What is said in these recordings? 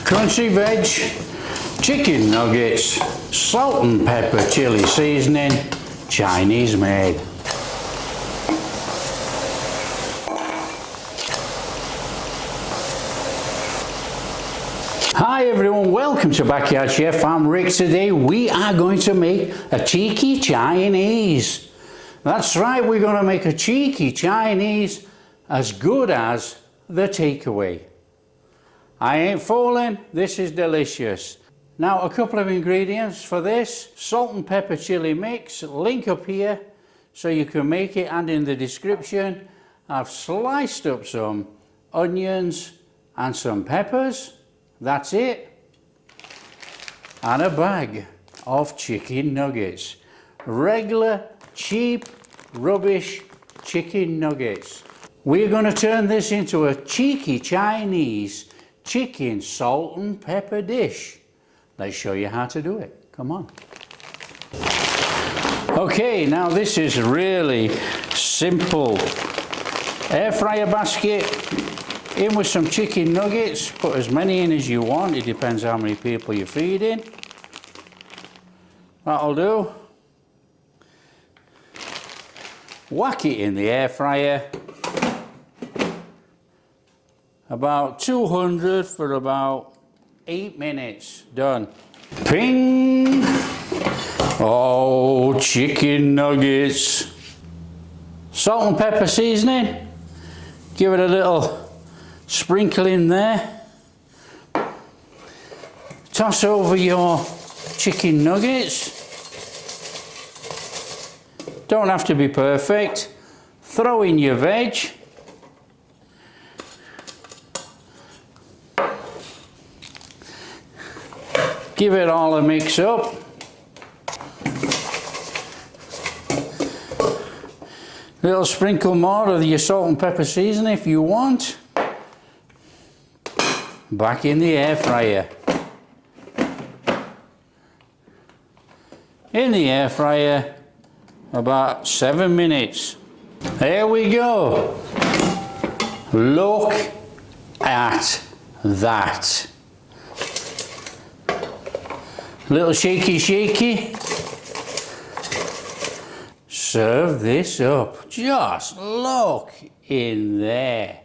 Crunchy veg, chicken nuggets, salt and pepper chili seasoning, Chinese made. Hi everyone, welcome to Backyard Chef. I'm Rick. Today we are going to make a cheeky Chinese. That's right, we're going to make a cheeky Chinese as good as the takeaway. I ain't fooling, this is delicious. Now a couple of ingredients for this: salt and pepper chili mix, link up here so you can make it, and in the description. I've sliced up some onions and some peppers. That's it. And a bag of chicken nuggets. Regular, cheap, rubbish chicken nuggets. We're going to turn this into a cheeky Chinese chicken salt and pepper dish. Let's show you how to do it. Come on. Okay, now this is really simple. Air fryer basket. In with some chicken nuggets, put as many in as you want, it depends how many people you're feeding. That'll do. Whack it in the air fryer. About 200 for about 8 minutes. Done. Ping! Oh, chicken nuggets. Salt and pepper seasoning. Give it a little sprinkle in there. Toss over your chicken nuggets. Don't have to be perfect. Throw in your veg. Give it all a mix up. Little sprinkle more of your salt and pepper seasoning if you want. Back in the air fryer. In the air fryer about 7 minutes. There we go. Look at that. Little shaky shaky. Serve this up. Just look in there.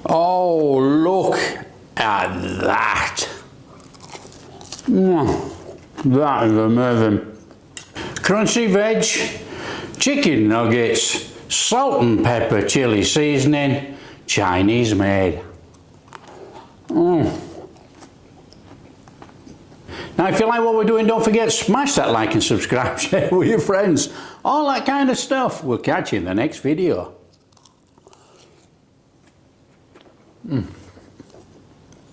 Oh, look at that. That is amazing. Crunchy veg, chicken nuggets, salt and pepper chili seasoning, Chinese made. Now if you like what we're doing, don't forget, smash that like and subscribe, share with your friends, all that kind of stuff. We'll catch you in the next video.